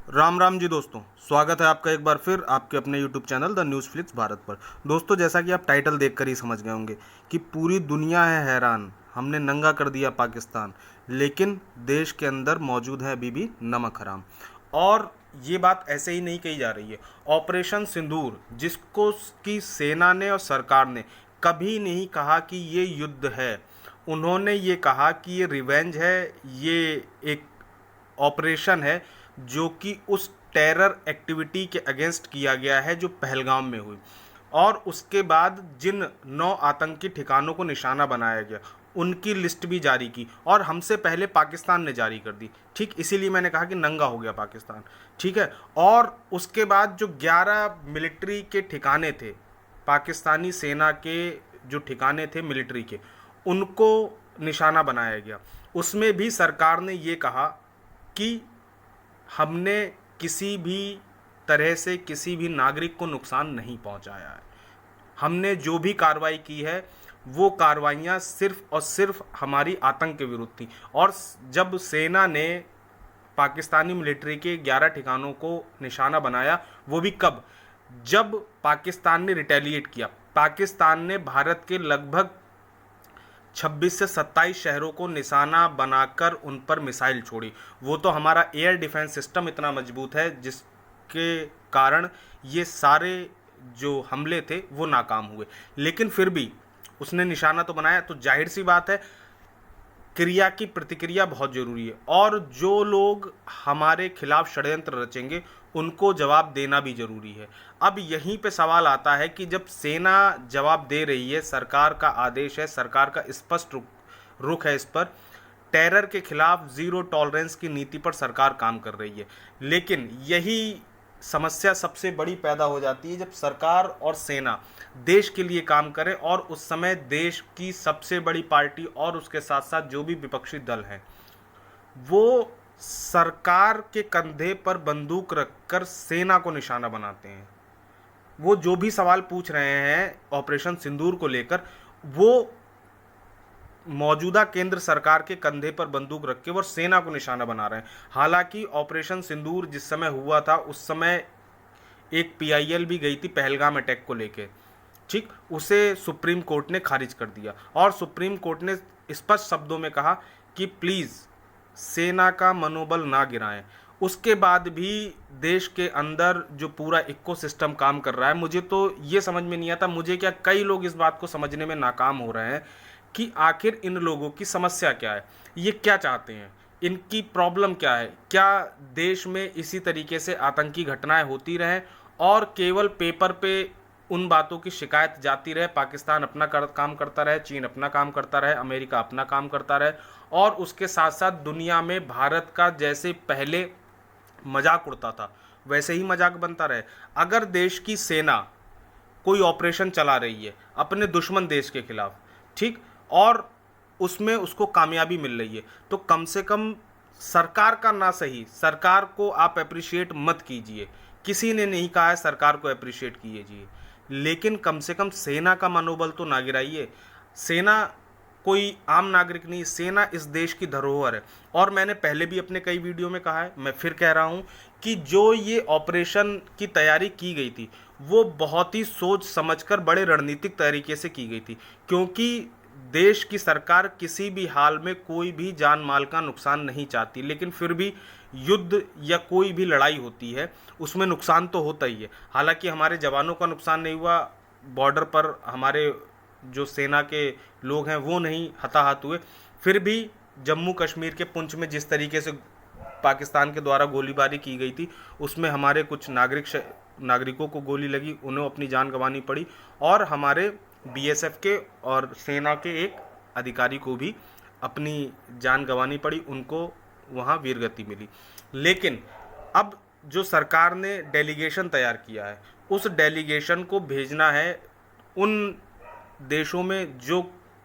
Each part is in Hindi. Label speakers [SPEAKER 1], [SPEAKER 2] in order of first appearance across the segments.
[SPEAKER 1] राम राम जी दोस्तों, स्वागत है आपका एक बार फिर आपके अपने YouTube channel the news flix Bharat पर। दोस्तों, जैसा कि आप टाइटल देखकर ही समझ गए होंगे कि पूरी दुनिया है हैरान, हमने नंगा कर दिया पाकिस्तान, लेकिन देश के अंदर मौजूद है अभी भी नमक हराम। और ये बात ऐसे ही नहीं कही जा रही है। ऑपरेशन सिंदूर, जिसको की सेना ने और सरकार ने कभी नहीं कहा कि ये युद्ध है, उन्होंने ये कहा कि ये रिवेंज है, ये एक ऑपरेशन है जो कि उस टेरर एक्टिविटी के अगेंस्ट किया गया है जो पहलगाम में हुई। और उसके बाद जिन 9 आतंकी ठिकानों को निशाना बनाया गया उनकी लिस्ट भी जारी की, और हमसे पहले पाकिस्तान ने जारी कर दी। ठीक इसीलिए मैंने कहा कि नंगा हो गया पाकिस्तान। ठीक है। और उसके बाद जो 11 मिलिट्री के ठिकाने थे, पाकिस्तानी सेना के जो ठिकाने थे मिलिट्री के, उनको निशाना बनाया गया। उसमें भी सरकार ने ये कहा कि हमने किसी भी तरह से किसी भी नागरिक को नुकसान नहीं पहुंचाया है। हमने जो भी कार्रवाई की है वो कार्रवाइयाँ सिर्फ और सिर्फ हमारी आतंक के विरुद्ध थी। और जब सेना ने पाकिस्तानी मिलिट्री के 11 ठिकानों को निशाना बनाया, वो भी कब? जब पाकिस्तान ने रिटेलिएट किया। पाकिस्तान ने भारत के लगभग 26 से 27 शहरों को निशाना बनाकर उन पर मिसाइल छोड़ी। वो तो हमारा एयर डिफेंस सिस्टम इतना मजबूत है जिसके कारण ये सारे जो हमले थे वो नाकाम हुए। लेकिन फिर भी उसने निशाना तो बनाया, तो जाहिर सी बात है क्रिया की प्रतिक्रिया बहुत जरूरी है। और जो लोग हमारे खिलाफ षड्यंत्र रचेंगे उनको जवाब देना भी जरूरी है। अब यहीं पे सवाल आता है कि जब सेना जवाब दे रही है, सरकार का आदेश है, सरकार का स्पष्ट रुख है इस पर, टेरर के खिलाफ जीरो टॉलरेंस की नीति पर सरकार काम कर रही है। लेकिन यही समस्या सबसे बड़ी पैदा हो जाती है जब सरकार और सेना देश के लिए काम करे, और उस समय देश की सबसे बड़ी पार्टी और उसके साथ साथ जो भी विपक्षी दल हैं वो सरकार के कंधे पर बंदूक रखकर सेना को निशाना बनाते हैं। वो जो भी सवाल पूछ रहे हैं ऑपरेशन सिंदूर को लेकर, वो मौजूदा केंद्र सरकार के कंधे पर बंदूक रख के वो सेना को निशाना बना रहे हैं। हालांकि ऑपरेशन सिंदूर जिस समय हुआ था उस समय एक पीआईएल भी गई थी पहलगाम अटैक को लेके। ठीक, उसे सुप्रीम कोर्ट ने खारिज कर दिया, और सुप्रीम कोर्ट ने स्पष्ट शब्दों में कहा कि प्लीज़ सेना का मनोबल ना गिराएं। उसके बाद भी देश के अंदर जो पूरा इकोसिस्टम काम कर रहा है, मुझे तो ये समझ में नहीं आता, मुझे क्या कई लोग इस बात को समझने में नाकाम हो रहे हैं कि आखिर इन लोगों की समस्या क्या है, ये क्या चाहते हैं, इनकी प्रॉब्लम क्या है। क्या देश में इसी तरीके से आतंकी घटनाएं होती रहें और केवल पेपर पे उन बातों की शिकायत जाती रहे, पाकिस्तान अपना काम करता रहे, चीन अपना काम करता रहे, अमेरिका अपना काम करता रहे, और उसके साथ साथ दुनिया में भारत का जैसे पहले मजाक उड़ता था वैसे ही मजाक बनता रहे। अगर देश की सेना कोई ऑपरेशन चला रही है अपने दुश्मन देश के खिलाफ, ठीक, और उसमें उसको कामयाबी मिल रही है, तो कम से कम सरकार का ना सही, सरकार को आप अप्रिशिएट मत कीजिए। किसी ने नहीं कहा है सरकार को अप्रिशिएट कीजिए, लेकिन कम से कम सेना का मनोबल तो ना गिराइए। सेना कोई आम नागरिक नहीं, सेना इस देश की धरोहर है। और मैंने पहले भी अपने कई वीडियो में कहा है, मैं फिर कह रहा हूं कि जो ये ऑपरेशन की तैयारी की गई थी वो बहुत ही सोच समझकर बड़े रणनीतिक तरीके से की गई थी, क्योंकि देश की सरकार किसी भी हाल में कोई भी जान माल का नुकसान नहीं चाहती। लेकिन फिर भी युद्ध या कोई भी लड़ाई होती है उसमें नुकसान तो होता ही है। हालांकि हमारे जवानों का नुकसान नहीं हुआ, बॉर्डर पर हमारे जो सेना के लोग हैं वो नहीं हताहत हुए, फिर भी जम्मू कश्मीर के पुंछ में जिस तरीके से पाकिस्तान के द्वारा गोलीबारी की गई थी उसमें हमारे कुछ नागरिकों को गोली लगी, उन्हें अपनी जान गंवानी पड़ी, और हमारे बीएसएफ के और सेना के एक अधिकारी को भी अपनी जान गंवानी पड़ी, उनको वहाँ वीरगति मिली। लेकिन अब जो सरकार ने डेलीगेशन तैयार किया है उस डेलीगेशन को भेजना है उन देशों में जो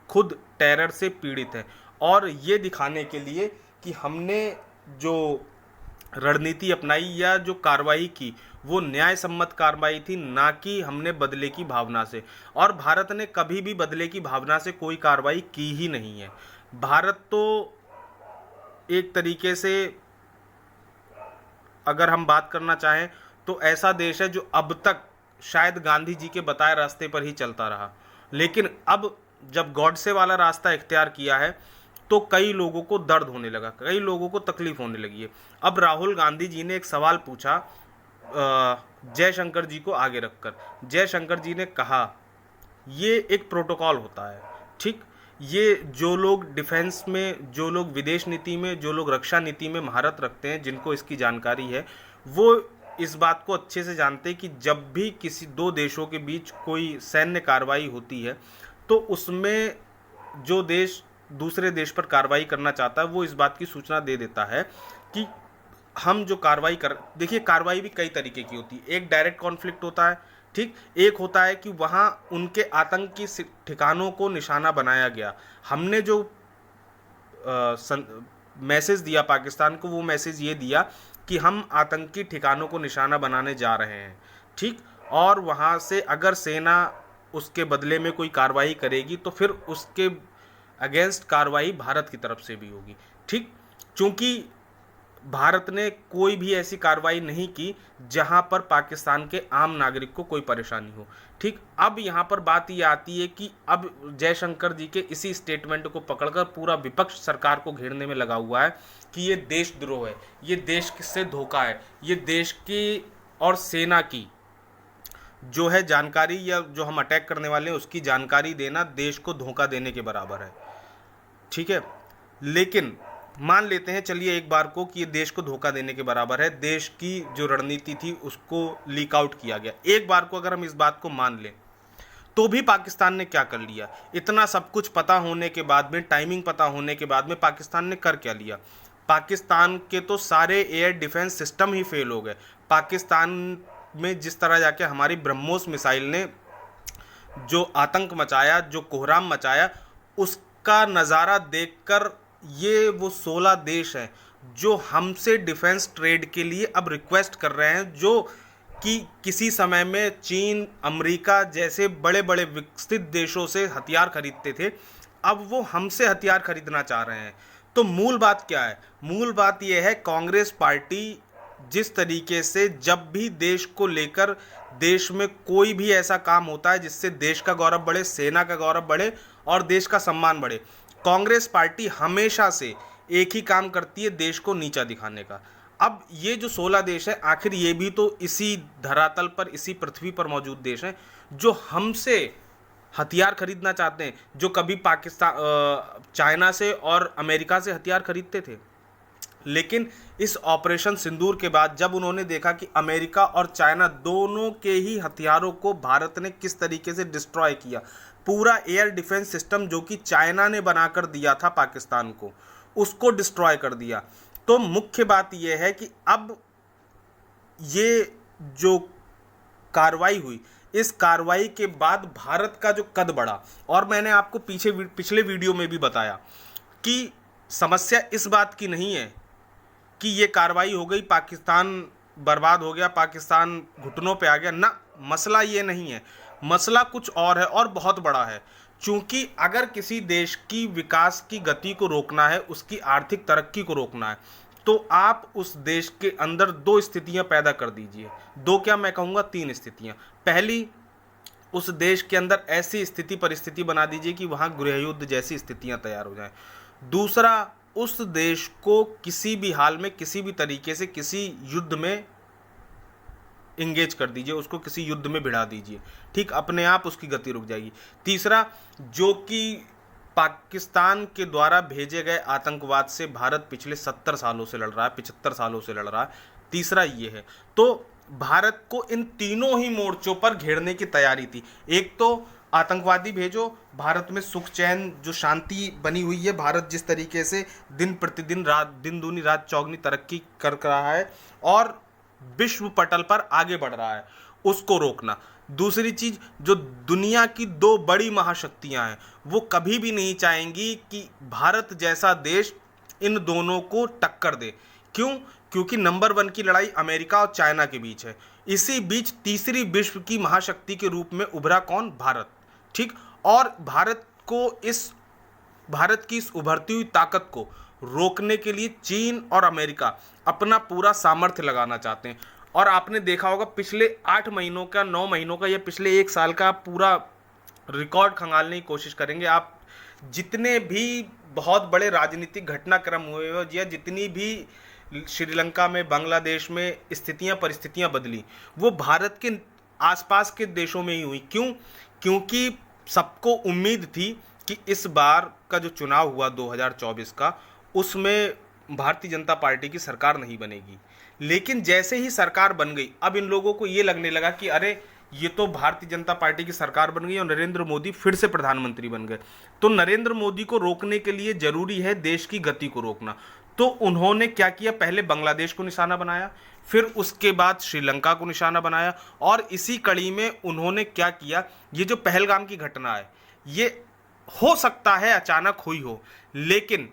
[SPEAKER 1] खुद टेरर से पीड़ित हैं, और ये दिखाने के लिए कि हमने जो रणनीति अपनाई या जो कार्रवाई की वो न्याय सम्मत कार्रवाई थी, ना कि हमने बदले की भावना से। और भारत ने कभी भी बदले की भावना से कोई कार्रवाई की ही नहीं है। भारत तो एक तरीके से अगर हम बात करना चाहें तो ऐसा देश है जो अब तक शायद गांधी जी के बताए रास्ते पर ही चलता रहा, लेकिन अब जब गॉडसे वाला रास्ता इख्तियार किया है तो कई लोगों को दर्द होने लगा, कई लोगों को तकलीफ होने लगी है। अब राहुल गांधी जी ने एक सवाल पूछा जयशंकर जी को आगे रखकर। जयशंकर जी ने कहा ये एक प्रोटोकॉल होता है, ठीक, ये जो लोग डिफेंस में, जो लोग विदेश नीति में, जो लोग रक्षा नीति में महारत रखते हैं, जिनको इसकी जानकारी है, वो इस बात को अच्छे से जानते हैं कि जब भी किसी दो देशों के बीच कोई सैन्य कार्रवाई होती है तो उसमें जो देश दूसरे देश पर कार्रवाई करना चाहता है वो इस बात की सूचना दे देता है कि हम जो कार्रवाई कर, देखिए कार्रवाई भी कई तरीके की होती है। एक डायरेक्ट कॉन्फ्लिक्ट होता है, ठीक, एक होता है कि वहाँ उनके आतंकी ठिकानों को निशाना बनाया गया, हमने जो मैसेज दिया पाकिस्तान को, वो मैसेज ये दिया कि हम आतंकी ठिकानों को निशाना बनाने जा रहे हैं, ठीक, और वहाँ से अगर सेना उसके बदले में कोई कार्रवाई करेगी तो फिर उसके अगेंस्ट कार्रवाई भारत की तरफ से भी होगी, ठीक। चूंकि भारत ने कोई भी ऐसी कार्रवाई नहीं की जहां पर पाकिस्तान के आम नागरिक को कोई परेशानी हो, ठीक। अब यहां पर बात ये आती है कि अब जयशंकर जी के इसी स्टेटमेंट को पकड़कर पूरा विपक्ष सरकार को घेरने में लगा हुआ है कि ये देशद्रोह है, ये देश से धोखा है, ये देश की और सेना की जो है जानकारी, या जो हम अटैक करने वाले हैं उसकी जानकारी देना देश को धोखा देने के बराबर है, ठीक है। लेकिन मान लेते हैं चलिए एक बार को कि ये देश को धोखा देने के बराबर है, देश की जो रणनीति थी उसको लीक आउट किया गया, एक बार को अगर हम इस बात को मान लें तो भी पाकिस्तान ने क्या कर लिया, इतना सब कुछ पता होने के बाद में, टाइमिंग पता होने के बाद में पाकिस्तान ने कर क्या लिया। पाकिस्तान के तो सारे एयर डिफेंस सिस्टम ही फेल हो गए। पाकिस्तान में जिस तरह जाके हमारी ब्रह्मोस मिसाइल ने जो आतंक मचाया, जो कोहराम मचाया, उसका नज़ारा देखकर ये वो 16 देश हैं जो हमसे डिफेंस ट्रेड के लिए अब रिक्वेस्ट कर रहे हैं, जो कि किसी समय में चीन, अमेरिका जैसे बड़े बड़े विकसित देशों से हथियार खरीदते थे, अब वो हमसे हथियार खरीदना चाह रहे हैं। तो मूल बात क्या है? मूल बात यह है कांग्रेस पार्टी जिस तरीके से जब भी देश को लेकर, देश में कोई भी ऐसा काम होता है जिससे देश का गौरव बढ़े, सेना का गौरव बढ़े और देश का सम्मान बढ़े, कांग्रेस पार्टी हमेशा से एक ही काम करती है, देश को नीचा दिखाने का। अब ये जो 16 देश है, आखिर ये भी तो इसी धरातल पर, इसी पृथ्वी पर मौजूद देश हैं जो हमसे हथियार खरीदना चाहते हैं, जो कभी पाकिस्तान, चाइना से और अमेरिका से हथियार खरीदते थे। लेकिन इस ऑपरेशन सिंदूर के बाद जब उन्होंने देखा कि अमेरिका और चाइना दोनों के ही हथियारों को भारत ने किस तरीके से डिस्ट्रॉय किया, पूरा एयर डिफेंस सिस्टम जो कि चाइना ने बनाकर दिया था पाकिस्तान को, उसको डिस्ट्रॉय कर दिया। तो मुख्य बात यह है कि अब ये जो कार्रवाई हुई, इस कार्रवाई के बाद भारत का जो कद बढ़ा, और मैंने आपको पिछले वीडियो में भी बताया कि समस्या इस बात की नहीं है कि ये कार्रवाई हो गई, पाकिस्तान बर्बाद हो गया, पाकिस्तान घुटनों पे आ गया ना, मसला ये नहीं है, मसला कुछ और है और बहुत बड़ा है। चूंकि अगर किसी देश की विकास की गति को रोकना है, उसकी आर्थिक तरक्की को रोकना है, तो आप उस देश के अंदर दो स्थितियां पैदा कर दीजिए। दो क्या, मैं कहूँगा 3 स्थितियां। पहली, उस देश के अंदर ऐसी स्थिति परिस्थिति बना दीजिए कि वहाँ गृह युद्ध जैसी स्थितियां तैयार हो जाएं। दूसरा, उस देश को किसी भी हाल में, किसी भी तरीके से किसी युद्ध में इंगेज कर दीजिए, उसको किसी युद्ध में भिड़ा दीजिए, ठीक, अपने आप उसकी गति रुक जाएगी। तीसरा, जो कि पाकिस्तान के द्वारा भेजे गए आतंकवाद से भारत पिछले 70 सालों से लड़ रहा है, 75 सालों से लड़ रहा है, तीसरा ये है। तो भारत को इन तीनों ही मोर्चों पर घेरने की तैयारी थी। एक तो आतंकवादी भेजो, भारत में सुख चैन जो शांति बनी हुई है, भारत जिस तरीके से दिन प्रतिदिन, दिन दूनी रात चौगनी तरक्की कर रहा है और विश्व पटल पर आगे बढ़ रहा है, उसको रोकना। दूसरी चीज, जो दुनिया की 2 बड़ी महाशक्तियां हैं, वो कभी भी नहीं चाहेंगी कि भारत जैसा देश इन दोनों को टक्कर दे। क्यों? क्योंकि नंबर 1 की लड़ाई अमेरिका और चाइना के बीच है। इसी बीच तीसरी विश्व की महाशक्ति के रूप में उभरा कौन? भारत, ठीक। और भारत की इस उभरती हुई ताकत को रोकने के लिए चीन और अमेरिका अपना पूरा सामर्थ्य लगाना चाहते हैं। और आपने देखा होगा पिछले 8 महीनों का, 9 महीनों का या पिछले 1 साल का पूरा रिकॉर्ड खंगालने की कोशिश करेंगे आप, जितने भी बहुत बड़े राजनीतिक घटनाक्रम हुए हो या जितनी भी श्रीलंका में, बांग्लादेश में स्थितियां परिस्थितियां बदली, वो भारत के आसपास के देशों में ही हुई। क्यों? क्योंकि सबको उम्मीद थी कि इस बार का जो चुनाव हुआ 2024 का, उसमें भारतीय जनता पार्टी की सरकार नहीं बनेगी। लेकिन जैसे ही सरकार बन गई, अब इन लोगों को ये लगने लगा कि अरे ये तो भारतीय जनता पार्टी की सरकार बन गई और नरेंद्र मोदी फिर से प्रधानमंत्री बन गए, तो नरेंद्र मोदी को रोकने के लिए जरूरी है देश की गति को रोकना। तो उन्होंने क्या किया, पहले बांग्लादेश को निशाना बनाया, फिर उसके बाद श्रीलंका को निशाना बनाया, और इसी कड़ी में उन्होंने क्या किया, ये जो पहलगाम की घटना है, ये हो सकता है अचानक हुई हो, लेकिन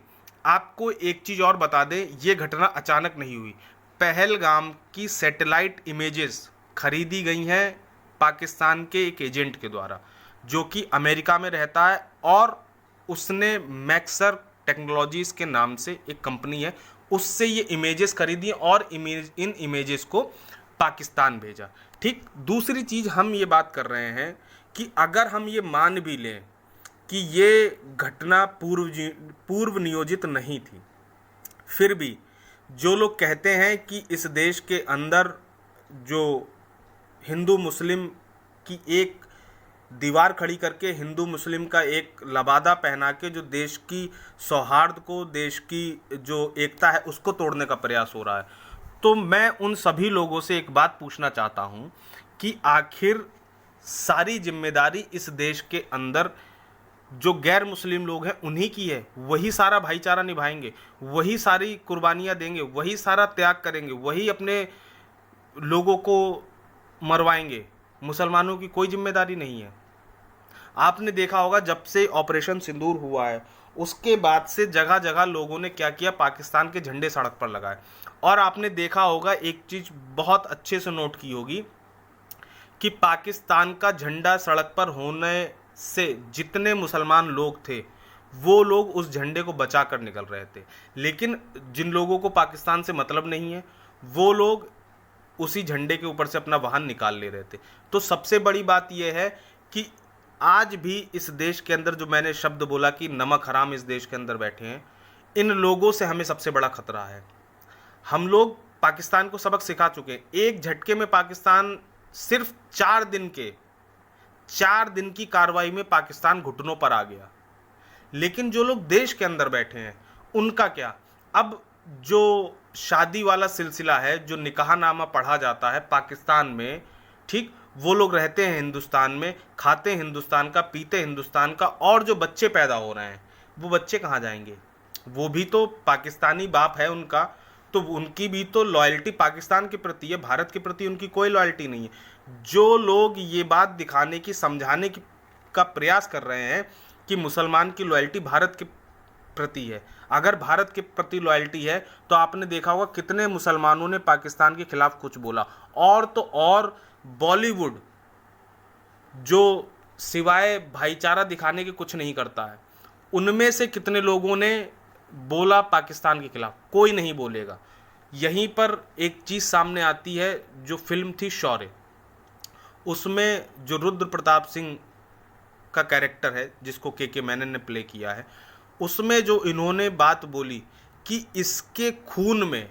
[SPEAKER 1] आपको एक चीज और बता दें, ये घटना अचानक नहीं हुई। पहलगाम की सैटेलाइट इमेजेस खरीदी गई हैं पाकिस्तान के एक एजेंट के द्वारा, जो कि अमेरिका में रहता है, और उसने मैक्सर टेक्नोलॉजीज के नाम से एक कंपनी है, उससे ये इमेजेस खरीदी और इन इमेजेस को पाकिस्तान भेजा। ठीक, दूसरी चीज़ हम ये बात कर रहे हैं कि अगर हम ये मान भी लें कि ये घटना पूर्व नियोजित नहीं थी, फिर भी जो लोग कहते हैं कि इस देश के अंदर जो हिंदू मुस्लिम की एक दीवार खड़ी करके, हिंदू मुस्लिम का एक लबादा पहना के जो देश की सौहार्द को, देश की जो एकता है उसको तोड़ने का प्रयास हो रहा है, तो मैं उन सभी लोगों से एक बात पूछना चाहता हूं कि आखिर सारी जिम्मेदारी इस देश के अंदर जो गैर मुस्लिम लोग हैं उन्हीं की है, वही सारा भाईचारा निभाएंगे, वही सारी कुर्बानियां देंगे, वही सारा त्याग करेंगे, वही अपने लोगों को मरवाएंगे। मुसलमानों की कोई जिम्मेदारी नहीं है। आपने देखा होगा जब से ऑपरेशन सिंदूर हुआ है, उसके बाद से जगह जगह लोगों ने क्या किया, पाकिस्तान के झंडे सड़क पर लगाए। और आपने देखा होगा, एक चीज़ बहुत अच्छे से नोट की होगी कि पाकिस्तान का झंडा सड़क पर होने से जितने मुसलमान लोग थे, वो लोग उस झंडे को बचा कर निकल रहे थे। लेकिन जिन लोगों को पाकिस्तान से मतलब नहीं है, वो लोग उसी झंडे के ऊपर से अपना वाहन निकाल ले रहे थे। तो सबसे बड़ी बात यह है कि आज भी इस देश के अंदर, जो मैंने शब्द बोला कि नमक हराम इस देश के अंदर बैठे हैं, इन लोगों से हमें सबसे बड़ा खतरा है। हम लोग पाकिस्तान को सबक सिखा चुके हैं। एक झटके में पाकिस्तान सिर्फ 4 दिन की कार्रवाई में पाकिस्तान घुटनों पर आ गया। लेकिन जो लोग देश के अंदर बैठे हैं उनका क्या? अब जो शादी वाला सिलसिला है, जो निकाहनामा पढ़ा जाता है पाकिस्तान में, ठीक, वो लोग रहते हैं हिंदुस्तान में, खाते हिंदुस्तान का, पीते हिंदुस्तान का, और जो बच्चे पैदा हो रहे हैं वो बच्चे कहाँ जाएंगे? वो भी तो पाकिस्तानी बाप है उनका, तो उनकी भी तो लॉयल्टी पाकिस्तान के प्रति है, भारत के प्रति उनकी कोई लॉयल्टी नहीं है। जो लोग ये बात दिखाने की, समझाने की का प्रयास कर रहे हैं कि मुसलमान की लॉयल्टी भारत के प्रति है, अगर भारत के प्रति लॉयल्टी है तो आपने देखा होगा कितने मुसलमानों ने पाकिस्तान के खिलाफ कुछ बोला। और तो और बॉलीवुड, जो सिवाय भाईचारा दिखाने के कुछ नहीं करता है, उनमें से कितने लोगों ने बोला पाकिस्तान के खिलाफ? कोई नहीं बोलेगा। यहीं पर एक चीज़ सामने आती है, जो फिल्म थी शौर्य, उसमें जो रुद्र प्रताप सिंह का कैरेक्टर है, जिसको के मैनन ने प्ले किया है, उसमें जो इन्होंने बात बोली कि इसके खून में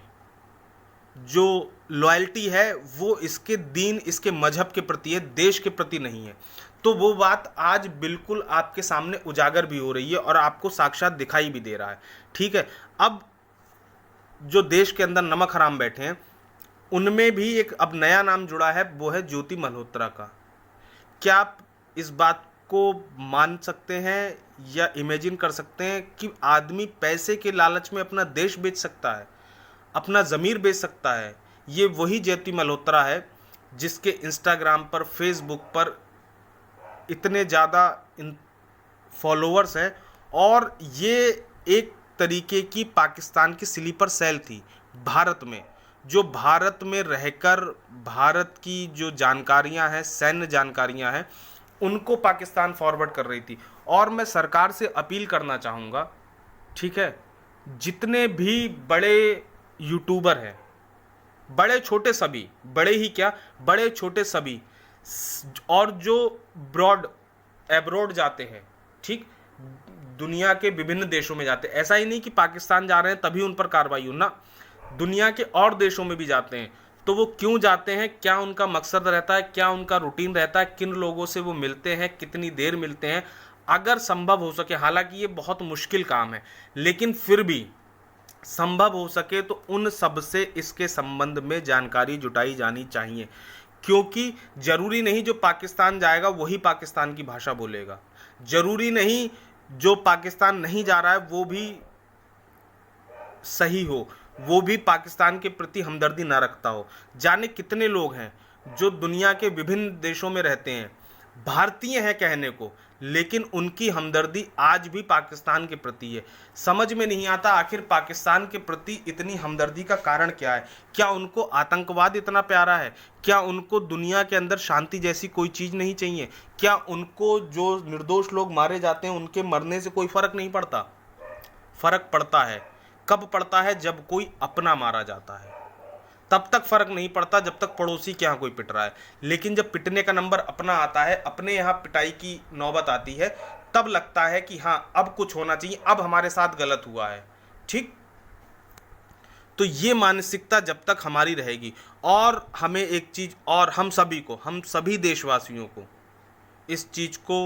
[SPEAKER 1] जो लॉयल्टी है वो इसके दीन, इसके मजहब के प्रति है, देश के प्रति नहीं है, तो वो बात आज बिल्कुल आपके सामने उजागर भी हो रही है और आपको साक्षात दिखाई भी दे रहा है। ठीक है, अब जो देश के अंदर नमक हराम बैठे हैं, उनमें भी एक अब नया नाम जुड़ा है, वो है ज्योति मल्होत्रा का। क्या आप इस बात को मान सकते हैं या इमेजिन कर सकते हैं कि आदमी पैसे के लालच में अपना देश बेच सकता है, अपना ज़मीर बेच सकता है? ये वही ज्योति मल्होत्रा है जिसके इंस्टाग्राम पर, फेसबुक पर इतने ज़्यादा फॉलोअर्स हैं, और ये एक तरीके की पाकिस्तान की स्लीपर सेल थी भारत में, जो भारत में रहकर भारत की जो जानकारियां हैं, सैन्य जानकारियां हैं, उनको पाकिस्तान फॉरवर्ड कर रही थी। और मैं सरकार से अपील करना चाहूँगा, ठीक है, जितने भी बड़े यूट्यूबर हैं, बड़े छोटे सभी, बड़े ही क्या, बड़े छोटे सभी, और जो एब्रॉड जाते हैं, ठीक, दुनिया के विभिन्न देशों में जाते हैं, ऐसा ही नहीं कि पाकिस्तान जा रहे हैं तभी उन पर कार्रवाई हो ना, दुनिया के और देशों में भी जाते हैं। तो वो क्यों जाते हैं, क्या उनका मकसद रहता है, क्या उनका रूटीन रहता है, किन लोगों से वो मिलते हैं, कितनी देर मिलते हैं, अगर संभव हो सके, हालांकि ये बहुत मुश्किल काम है, लेकिन फिर भी संभव हो सके तो उन सब से इसके संबंध में जानकारी जुटाई जानी चाहिए। क्योंकि जरूरी नहीं जो पाकिस्तान जाएगा वही पाकिस्तान की भाषा बोलेगा, जरूरी नहीं जो पाकिस्तान नहीं जा रहा है वो भी सही हो, वो भी पाकिस्तान के प्रति हमदर्दी ना रखता हो। जाने कितने लोग हैं जो दुनिया के विभिन्न देशों में रहते हैं, भारतीय हैं कहने को, लेकिन उनकी हमदर्दी आज भी पाकिस्तान के प्रति है। समझ में नहीं आता आखिर पाकिस्तान के प्रति इतनी हमदर्दी का कारण क्या है। क्या उनको आतंकवाद इतना प्यारा है? क्या उनको दुनिया के अंदर शांति जैसी कोई चीज़ नहीं चाहिए? क्या उनको जो निर्दोष लोग मारे जाते हैं उनके मरने से कोई फर्क नहीं पड़ता? फर्क पड़ता है। कब पड़ता है? जब कोई अपना मारा जाता है, तब तक फर्क नहीं पड़ता जब तक पड़ोसी के यहाँ कोई पिट रहा है। लेकिन जब पिटने का नंबर अपना आता है, अपने यहाँ पिटाई की नौबत आती है, तब लगता है कि हाँ अब कुछ होना चाहिए, अब हमारे साथ गलत हुआ है। ठीक, तो ये मानसिकता जब तक हमारी रहेगी, और हमें एक चीज़, और हम सभी को, हम सभी देशवासियों को इस चीज़ को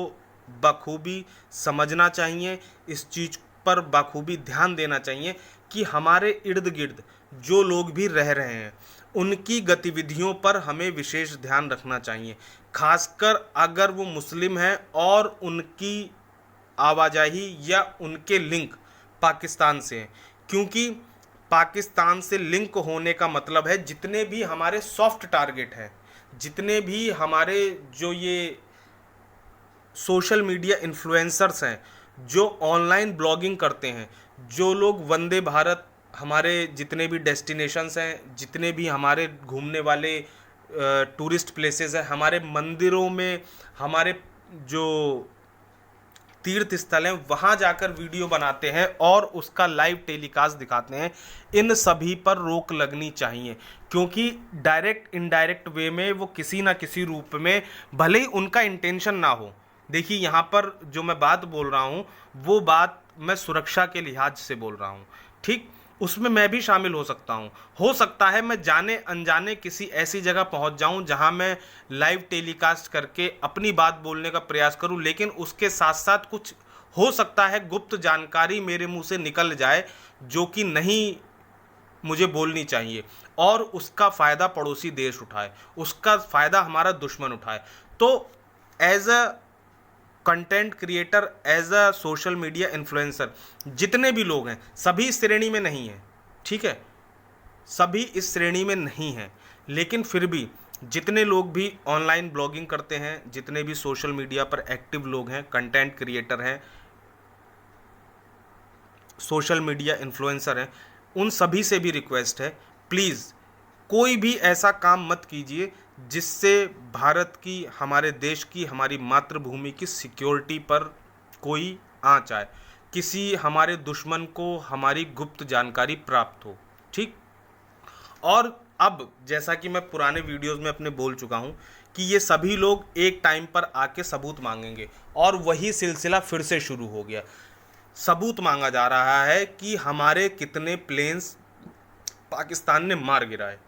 [SPEAKER 1] बखूबी समझना चाहिए, इस चीज़ पर बखूबी ध्यान देना चाहिए कि हमारे इर्द गिर्द जो लोग भी रह रहे हैं उनकी गतिविधियों पर हमें विशेष ध्यान रखना चाहिए। खासकर अगर वो मुस्लिम हैं और उनकी आवाजाही या उनके लिंक पाकिस्तान से हैं, क्योंकि पाकिस्तान से लिंक होने का मतलब है जितने भी हमारे सॉफ्ट टारगेट हैं, जितने भी हमारे जो ये सोशल मीडिया इन्फ्लुएंसर्स हैं, जो ऑनलाइन ब्लॉगिंग करते हैं, जो लोग वंदे भारत, हमारे जितने भी डेस्टिनेशंस हैं, जितने भी हमारे घूमने वाले टूरिस्ट प्लेसेस हैं, हमारे मंदिरों में, हमारे जो तीर्थ स्थल हैं, वहाँ जाकर वीडियो बनाते हैं और उसका लाइव टेलीकास्ट दिखाते हैं, इन सभी पर रोक लगनी चाहिए। क्योंकि डायरेक्ट इनडायरेक्ट वे में वो किसी ना किसी रूप में, भले ही उनका इंटेंशन ना हो, देखिए यहाँ पर जो मैं बात बोल रहा हूँ वो बात मैं सुरक्षा के लिहाज से बोल रहा हूँ, ठीक, उसमें मैं भी शामिल हो सकता हूँ। हो सकता है मैं जाने अनजाने किसी ऐसी जगह पहुँच जाऊँ जहाँ मैं लाइव टेलीकास्ट करके अपनी बात बोलने का प्रयास करूँ, लेकिन उसके साथ साथ कुछ हो सकता है गुप्त जानकारी मेरे मुंह से निकल जाए जो कि नहीं मुझे बोलनी चाहिए, और उसका फ़ायदा पड़ोसी देश उठाए, उसका फ़ायदा हमारा दुश्मन उठाए। तो as a content creator, as a social media influencer, जितने भी लोग हैं सभी इस श्रेणी में नहीं हैं, ठीक है, सभी इस श्रेणी में नहीं हैं, लेकिन फिर भी जितने लोग भी ऑनलाइन ब्लॉगिंग करते हैं, जितने भी सोशल मीडिया पर एक्टिव लोग हैं, कंटेंट क्रिएटर हैं, सोशल मीडिया इन्फ्लुएंसर हैं, उन सभी से भी रिक्वेस्ट है, प्लीज़ कोई भी ऐसा काम मत कीजिए जिससे भारत की, हमारे देश की, हमारी मातृभूमि की सिक्योरिटी पर कोई आँच आए, किसी हमारे दुश्मन को हमारी गुप्त जानकारी प्राप्त हो, ठीक। और अब जैसा कि मैं पुराने वीडियोस में अपने बोल चुका हूँ कि ये सभी लोग एक टाइम पर आके सबूत मांगेंगे, और वही सिलसिला फिर से शुरू हो गया। सबूत मांगा जा रहा है कि हमारे कितने प्लेन्स पाकिस्तान ने मार गिराए,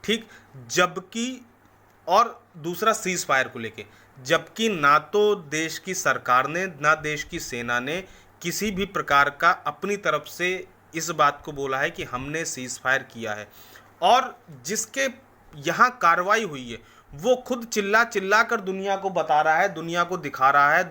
[SPEAKER 1] ठीक, जबकि, और दूसरा सीज फायर को लेके, जबकि ना तो देश की सरकार ने, ना देश की सेना ने किसी भी प्रकार का अपनी तरफ से इस बात को बोला है कि हमने सीज फायर किया है, और जिसके यहाँ कार्रवाई हुई है वो खुद चिल्ला चिल्ला कर दुनिया को बता रहा है, दुनिया को दिखा रहा है,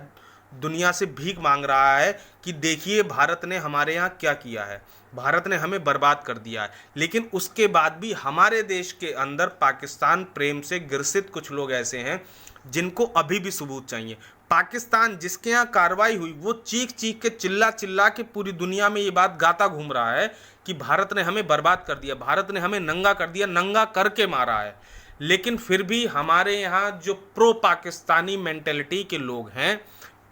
[SPEAKER 1] दुनिया से भीख मांग रहा है कि देखिए भारत ने हमारे यहाँ क्या किया है, भारत ने हमें बर्बाद कर दिया है। लेकिन उसके बाद भी हमारे देश के अंदर पाकिस्तान प्रेम से ग्रसित कुछ लोग ऐसे हैं जिनको अभी भी सबूत चाहिए। पाकिस्तान जिसके यहाँ कार्रवाई हुई वो चीख चीख के, चिल्ला चिल्ला के पूरी दुनिया में ये बात गाता घूम रहा है कि भारत ने हमें बर्बाद कर दिया, भारत ने हमें नंगा कर दिया, नंगा करके मारा है। लेकिन फिर भी हमारे यहाँ जो प्रो पाकिस्तानी मेंटेलिटी के लोग हैं,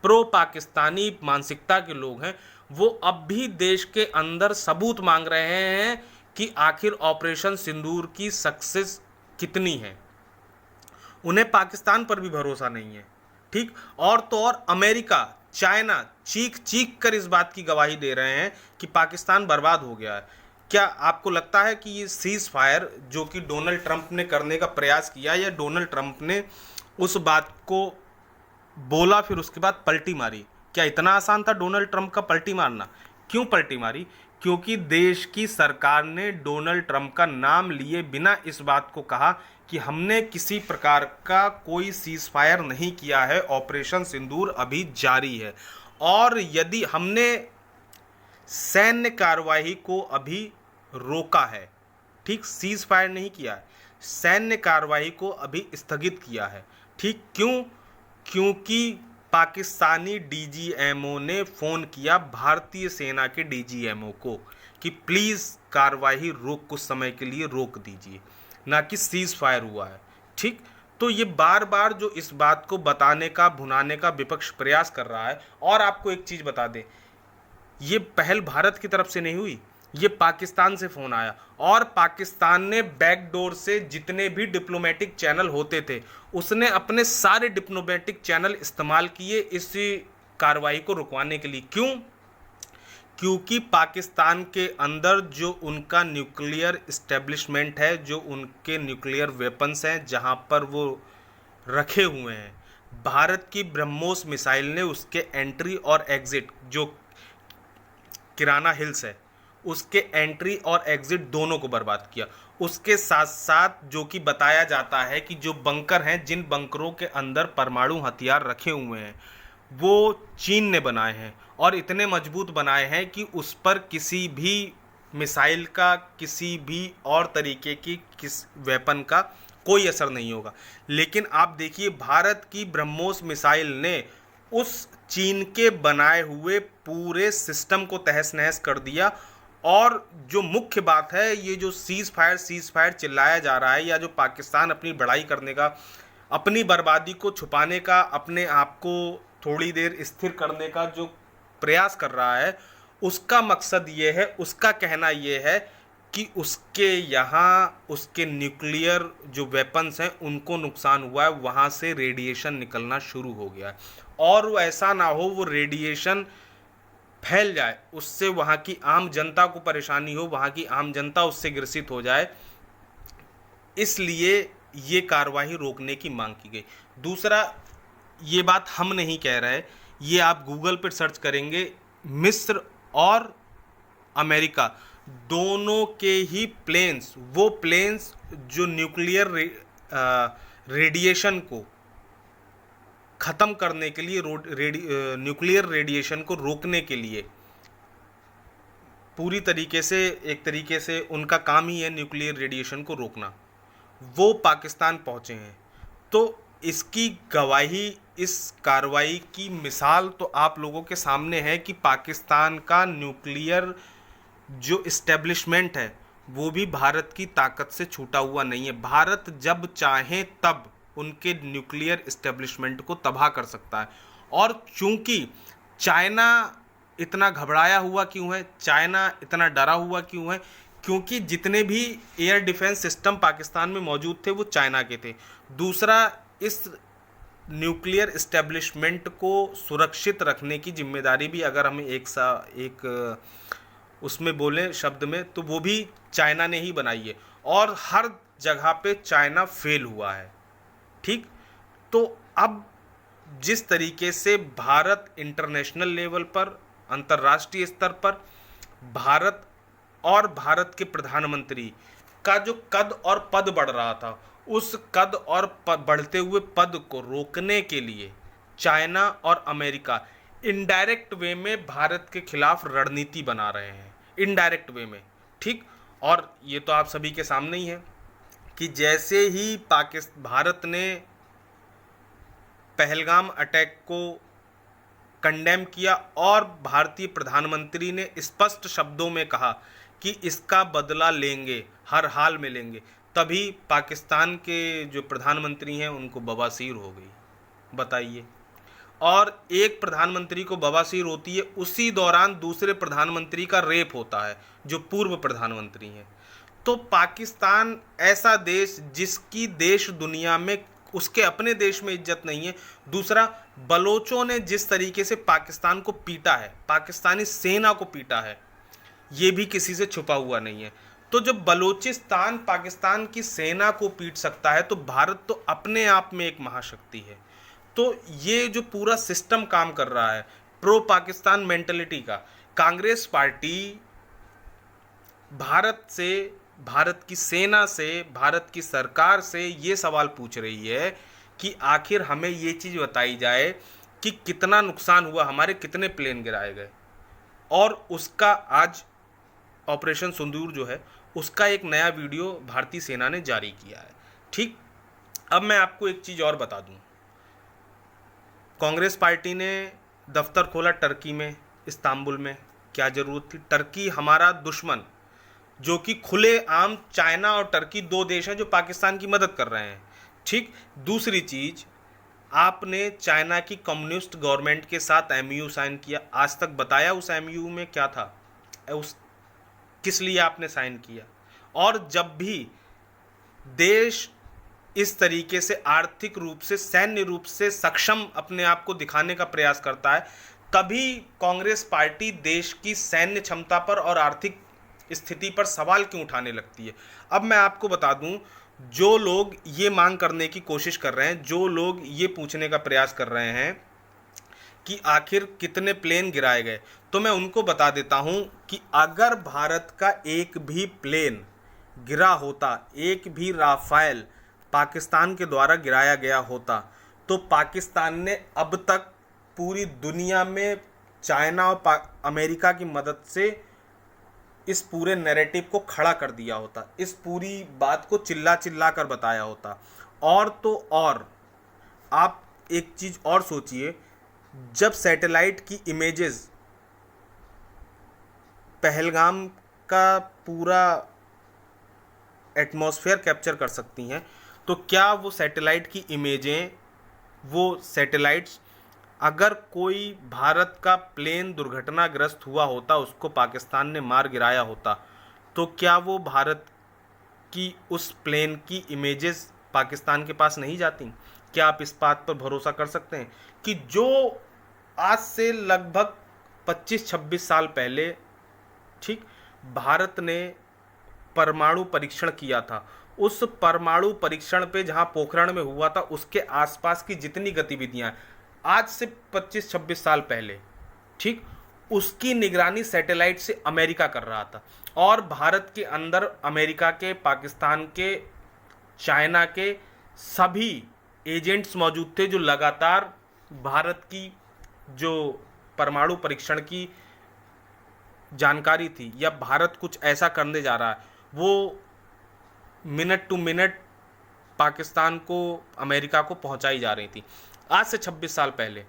[SPEAKER 1] प्रो पाकिस्तानी मानसिकता के लोग हैं, वो अब भी देश के अंदर सबूत मांग रहे हैं कि आखिर ऑपरेशन सिंदूर की सक्सेस कितनी है। उन्हें पाकिस्तान पर भी भरोसा नहीं है। ठीक, और तो और अमेरिका, चाइना चीख चीख कर इस बात की गवाही दे रहे हैं कि पाकिस्तान बर्बाद हो गया है। क्या आपको लगता है कि ये सीज फायर जो कि डोनाल्ड ट्रंप ने करने का प्रयास किया, या डोनाल्ड ट्रंप ने उस बात को बोला फिर उसके बाद पलटी मारी, क्या इतना आसान था डोनाल्ड ट्रंप का पलटी मारना? क्यों पलटी मारी? क्योंकि देश की सरकार ने डोनाल्ड ट्रंप का नाम लिए बिना इस बात को कहा कि हमने किसी प्रकार का कोई सीज फायर नहीं किया है, ऑपरेशन सिंदूर अभी जारी है, और यदि हमने सैन्य कार्रवाई को अभी रोका है, ठीक, सीज फायर नहीं किया है, सैन्य कार्रवाई को अभी स्थगित किया है। ठीक, क्यों? क्योंकि पाकिस्तानी डीजीएमओ ने फ़ोन किया भारतीय सेना के डीजीएमओ को कि प्लीज़ कार्रवाई रोक, कुछ समय के लिए रोक दीजिए, ना कि सीज फायर हुआ है। ठीक, तो ये बार बार जो इस बात को बताने का, भुनाने का विपक्ष प्रयास कर रहा है। और आपको एक चीज़ बता दें, ये पहल भारत की तरफ से नहीं हुई, ये पाकिस्तान से फोन आया, और पाकिस्तान ने बैकडोर से जितने भी डिप्लोमेटिक चैनल होते थे उसने अपने सारे डिप्लोमेटिक चैनल इस्तेमाल किए इस कार्रवाई को रुकवाने के लिए। क्यों? क्योंकि पाकिस्तान के अंदर जो उनका न्यूक्लियर इस्टेब्लिशमेंट है, जो उनके न्यूक्लियर वेपन्स हैं जहां पर वो रखे हुए हैं, भारत की ब्रह्मोस मिसाइल ने उसके एंट्री और एग्जिट, जो किराना हिल्स है उसके एंट्री और एग्जिट दोनों को बर्बाद किया। उसके साथ साथ जो कि बताया जाता है कि जो बंकर हैं, जिन बंकरों के अंदर परमाणु हथियार रखे हुए हैं, वो चीन ने बनाए हैं, और इतने मजबूत बनाए हैं कि उस पर किसी भी मिसाइल का, किसी भी और तरीके की किस वेपन का कोई असर नहीं होगा। लेकिन आप देखिए, भारत की ब्रह्मोस मिसाइल ने उस चीन के बनाए हुए पूरे सिस्टम को तहस नहस कर दिया। और जो मुख्य बात है, ये जो सीज फायर चिल्लाया जा रहा है, या जो पाकिस्तान अपनी बड़ाई करने का, अपनी बर्बादी को छुपाने का, अपने आप को थोड़ी देर स्थिर करने का जो प्रयास कर रहा है, उसका मकसद ये है, उसका कहना ये है कि उसके यहाँ उसके न्यूक्लियर जो वेपन्स हैं उनको नुकसान हुआ है, वहाँ से रेडिएशन निकलना शुरू हो गया है, और वो ऐसा ना हो वो रेडिएशन फैल जाए, उससे वहाँ की आम जनता को परेशानी हो, वहाँ की आम जनता उससे ग्रसित हो जाए, इसलिए ये कार्रवाई रोकने की मांग की गई। दूसरा, ये बात हम नहीं कह रहे, ये आप गूगल पर सर्च करेंगे, मिस्र और अमेरिका दोनों के ही प्लेन्स, वो प्लेन्स जो न्यूक्लियर रेडिएशन को ख़त्म करने के लिए, न्यूक्लियर रेडिएशन को रोकने के लिए, पूरी तरीके से, एक तरीके से उनका काम ही है न्यूक्लियर रेडिएशन को रोकना, वो पाकिस्तान पहुंचे हैं। तो इसकी गवाही, इस कार्रवाई की मिसाल तो आप लोगों के सामने है कि पाकिस्तान का न्यूक्लियर जो इस्टेब्लिशमेंट है वो भी भारत की ताकत से छूटा हुआ नहीं है। भारत जब चाहे तब उनके न्यूक्लियर इस्टेब्लिशमेंट को तबाह कर सकता है। और चूंकि चाइना इतना घबराया हुआ क्यों है, चाइना इतना डरा हुआ क्यों है? क्योंकि जितने भी एयर डिफेंस सिस्टम पाकिस्तान में मौजूद थे वो चाइना के थे। दूसरा, इस न्यूक्लियर इस्टेब्लिशमेंट को सुरक्षित रखने की जिम्मेदारी भी अगर हमें एक उसमें बोलें शब्द में, तो वो भी चाइना ने ही बनाई है, और हर जगह पे चाइना फेल हुआ है। ठीक, तो अब जिस तरीके से भारत इंटरनेशनल लेवल पर, अंतर्राष्ट्रीय स्तर पर, भारत और भारत के प्रधानमंत्री का जो कद और पद बढ़ रहा था, उस कद और बढ़ते हुए पद को रोकने के लिए चाइना और अमेरिका इनडायरेक्ट वे में भारत के खिलाफ रणनीति बना रहे हैं, इनडायरेक्ट वे में। ठीक, और ये तो आप सभी के सामने ही है कि जैसे ही भारत ने पहलगाम अटैक को कंडेम किया और भारतीय प्रधानमंत्री ने स्पष्ट शब्दों में कहा कि इसका बदला लेंगे, हर हाल में लेंगे, तभी पाकिस्तान के जो प्रधानमंत्री हैं उनको बवासीर हो गई। बताइए। और एक प्रधानमंत्री को बवासीर होती है, उसी दौरान दूसरे प्रधानमंत्री का रेप होता है जो पूर्व प्रधानमंत्री हैं। तो पाकिस्तान ऐसा देश जिसकी देश दुनिया में उसके अपने देश में इज्जत नहीं है। दूसरा, बलोचों ने जिस तरीके से पाकिस्तान को पीटा है, पाकिस्तानी सेना को पीटा है, ये भी किसी से छुपा हुआ नहीं है। तो जब बलोचिस्तान पाकिस्तान की सेना को पीट सकता है तो भारत तो अपने आप में एक महाशक्ति है। तो ये जो पूरा सिस्टम काम कर रहा है प्रो पाकिस्तान मेंटेलिटी का, कांग्रेस पार्टी भारत से, भारत की सेना से, भारत की सरकार से ये सवाल पूछ रही है कि आखिर हमें ये चीज़ बताई जाए कि कितना नुकसान हुआ, हमारे कितने प्लेन गिराए गए। और उसका आज ऑपरेशन सिंदूर जो है उसका एक नया वीडियो भारतीय सेना ने जारी किया है। ठीक, अब मैं आपको एक चीज़ और बता दूं, कांग्रेस पार्टी ने दफ्तर खोला टर्की में, इस्तांबुल में। क्या ज़रूरत थी? टर्की हमारा दुश्मन, जो कि खुले आम चाइना और टर्की दो देश हैं जो पाकिस्तान की मदद कर रहे हैं। ठीक, दूसरी चीज़, आपने चाइना की कम्युनिस्ट गवर्नमेंट के साथ एमयू साइन किया, आज तक बताया उस एमयू में क्या था, उस किस लिए आपने साइन किया? और जब भी देश इस तरीके से आर्थिक रूप से, सैन्य रूप से सक्षम अपने आप को दिखाने का प्रयास करता है, तभी कांग्रेस पार्टी देश की सैन्य क्षमता पर और आर्थिक स्थिति पर सवाल क्यों उठाने लगती है। अब मैं आपको बता दूं, जो लोग ये मांग करने की कोशिश कर रहे हैं, जो लोग ये पूछने का प्रयास कर रहे हैं कि आखिर कितने प्लेन गिराए गए, तो मैं उनको बता देता हूं कि अगर भारत का एक भी प्लेन गिरा होता, एक भी राफेल पाकिस्तान के द्वारा गिराया गया होता, तो पाकिस्तान ने अब तक पूरी दुनिया में चाइना और अमेरिका की मदद से इस पूरे नैरेटिव को खड़ा कर दिया होता, इस पूरी बात को चिल्ला चिल्ला कर बताया होता। और तो और आप एक चीज़ और सोचिए, जब सैटेलाइट की इमेजेस पहलगाम का पूरा एटमॉस्फेयर कैप्चर कर सकती हैं, तो क्या वो सैटेलाइट की इमेजें, वो सैटेलाइट्स, अगर कोई भारत का प्लेन दुर्घटनाग्रस्त हुआ होता, उसको पाकिस्तान ने मार गिराया होता, तो क्या वो भारत की उस प्लेन की इमेजेस पाकिस्तान के पास नहीं जाती? क्या आप इस बात पर भरोसा कर सकते हैं कि जो आज से लगभग 25-26 साल पहले, ठीक, भारत ने परमाणु परीक्षण किया था, उस परमाणु परीक्षण पे जहां पोखरण में हुआ था, उसके आसपास की जितनी गतिविधियां आज से 25-26 साल पहले, ठीक, उसकी निगरानी सैटेलाइट से अमेरिका कर रहा था। और भारत के अंदर अमेरिका के, पाकिस्तान के, चाइना के सभी एजेंट्स मौजूद थे जो लगातार भारत की जो परमाणु परीक्षण की जानकारी थी या भारत कुछ ऐसा करने जा रहा है, वो मिनट टू मिनट पाकिस्तान को, अमेरिका को पहुंचाई जा रही थी आज से 26 साल पहले।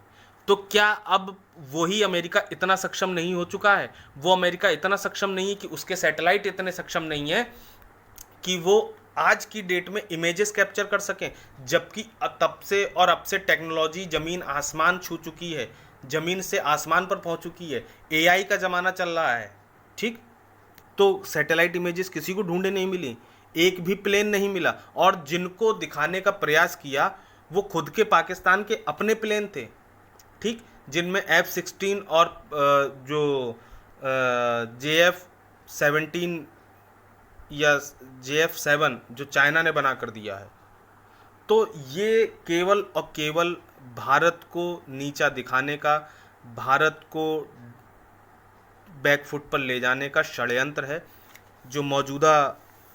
[SPEAKER 1] तो क्या अब वही अमेरिका इतना सक्षम नहीं हो चुका है? वो अमेरिका इतना सक्षम नहीं है कि उसके सैटेलाइट इतने सक्षम नहीं है कि वो आज की डेट में इमेजेस कैप्चर कर सकें, जबकि तब से और अब से टेक्नोलॉजी ज़मीन आसमान छू चुकी है, ज़मीन से आसमान पर पहुंच चुकी है, एआई का ज़माना चल रहा है। ठीक, तो सैटेलाइट इमेजेस किसी को ढूंढे नहीं मिली, एक भी प्लेन नहीं मिला, और जिनको दिखाने का प्रयास किया वो खुद के पाकिस्तान के अपने प्लेन थे, ठीक, जिनमें F-16 और जो JF-17 या JF-7 जो चाइना ने बना कर दिया है। तो ये केवल और केवल भारत को नीचा दिखाने का, भारत को बैकफुट पर ले जाने का षड्यंत्र है। जो मौजूदा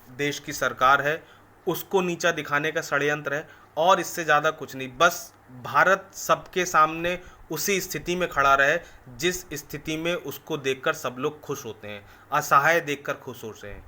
[SPEAKER 1] देश की सरकार है उसको नीचा दिखाने का षड्यंत्र है, और इससे ज़्यादा कुछ नहीं। बस भारत सबके सामने उसी स्थिति में खड़ा रहे जिस स्थिति में उसको देखकर सब लोग खुश होते हैं, असहाय देखकर खुश होते हैं।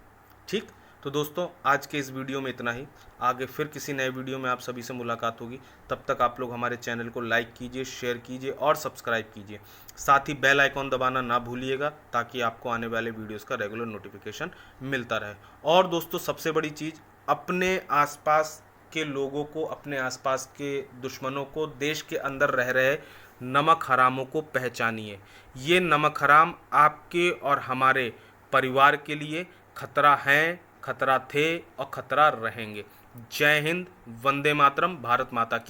[SPEAKER 1] ठीक, तो दोस्तों आज के इस वीडियो में इतना ही। आगे फिर किसी नए वीडियो में आप सभी से मुलाकात होगी। तब तक आप लोग हमारे चैनल को लाइक कीजिए, शेयर कीजिए और सब्सक्राइब कीजिए। साथ ही बेल आइकॉन दबाना ना भूलिएगा ताकि आपको आने वाले वीडियोस का रेगुलर नोटिफिकेशन मिलता रहे। और दोस्तों सबसे बड़ी चीज़, अपने आसपास के लोगों को, अपने आसपास के दुश्मनों को, देश के अंदर रह रहे नमक हरामों को पहचानिए। ये नमक हराम आपके और हमारे परिवार के लिए खतरा हैं, खतरा थे और खतरा रहेंगे। जय हिंद, वंदे मातरम, भारत माता की